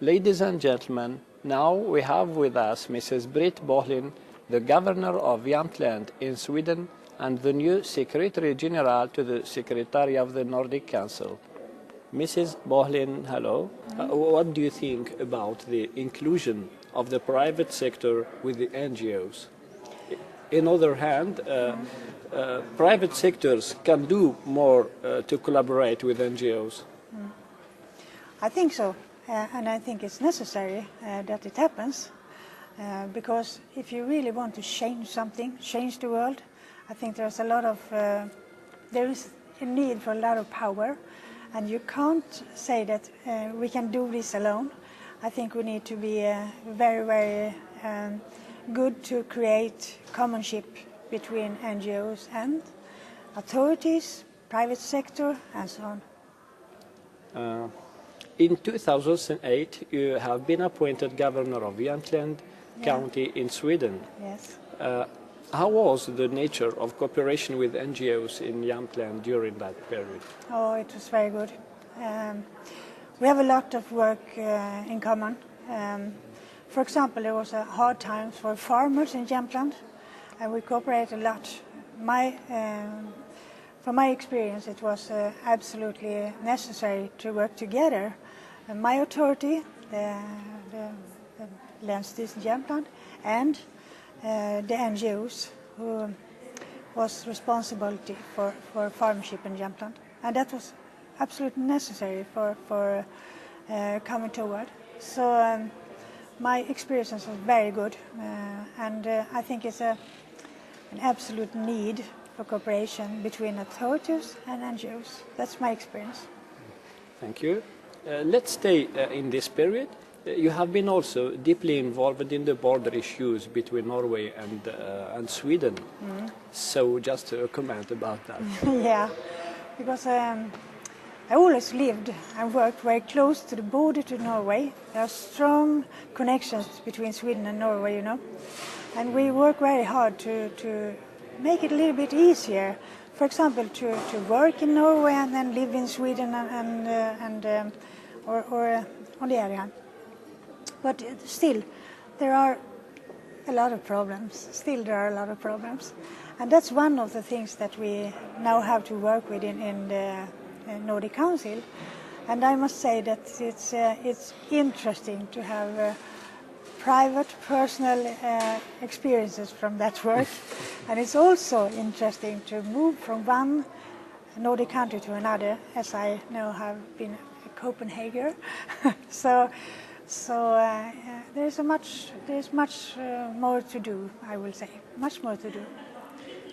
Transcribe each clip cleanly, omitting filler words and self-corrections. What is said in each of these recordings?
Ladies and gentlemen, now we have with us Mrs. Britt Bohlin, the Governor of Jämtland in Sweden and the new Secretary General to the Secretary of the Nordic Council. Mrs. Bohlin, hello. What do you think about the inclusion of the private sector with the NGOs? In other hand, private sectors can do more to collaborate with NGOs. I think so, and I think it's necessary that it happens, because if you really want to change something, change the world, I think there's a lot of, there is a need for a lot of power, and you can't say that we can do this alone. I think we need to be very good to create commonship between NGOs and authorities, private sector, and so on. In 2008, you have been appointed Governor of Jämtland County in Sweden. Yes. How was the nature of cooperation with NGOs in Jämtland during that period? Oh, it was very good. We have a lot of work in common. For example, there was a hard time for farmers in Jämtland, and we cooperate a lot. From my experience, it was absolutely necessary to work together. My authority, the Länsstyrelsen Jämtland, and the NGOs who was responsibility for farmship in Jämtland. And that was absolutely necessary for coming toward. So my experience was very good, and I think it's an absolute need for cooperation between authorities and NGOs. That's my experience. Thank you. Let's stay in this period. You have been also deeply involved in the border issues between Norway and Sweden. So just a comment about that. Yeah, because I always lived and worked very close to the border to Norway. There are strong connections between Sweden and Norway, you know. And we work very hard to make it a little bit easier. For example, to work in Norway and then live in Sweden or on the other hand. But still, there are a lot of problems. And that's one of the things that we now have to work with in the Nordic Council. And I must say that it's interesting to have private, personal experiences from that work. And it's also interesting to move from one Nordic country to another, as I now have been a Copenhagen. So there's much more to do, I will say, much more to do.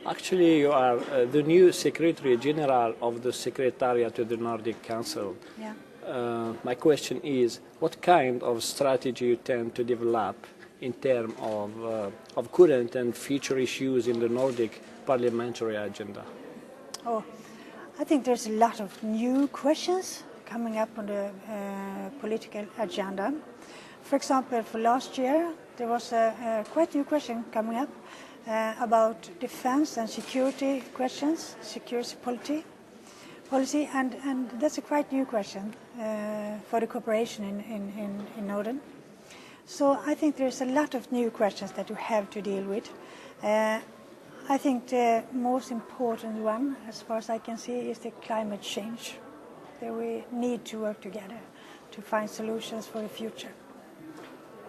Actually, you are the new Secretary General of the Secretariat to the Nordic Council. Yeah. My question is, what kind of strategy you tend to develop in terms of current and future issues in the Nordic parliamentary agenda? Oh, I think there's a lot of new questions coming up on the political agenda. For example, for last year, there was a quite new question coming up about defense and security questions, security policy, and that's a quite new question for the cooperation in Norden. So I think there's a lot of new questions that you have to deal with. I think the most important one, as far as I can see, is the climate change. That we need to work together to find solutions for the future.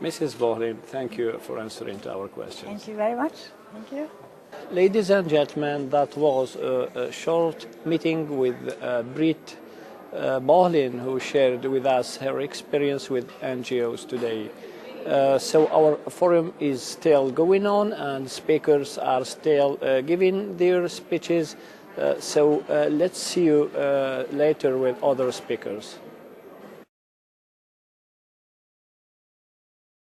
Mrs. Bohlin, thank you for answering to our questions. Thank you very much. Thank you. Ladies and gentlemen, that was a short meeting with Britt Bohlin, who shared with us her experience with NGOs today. So our forum is still going on and speakers are still giving their speeches. So let's see you later with other speakers.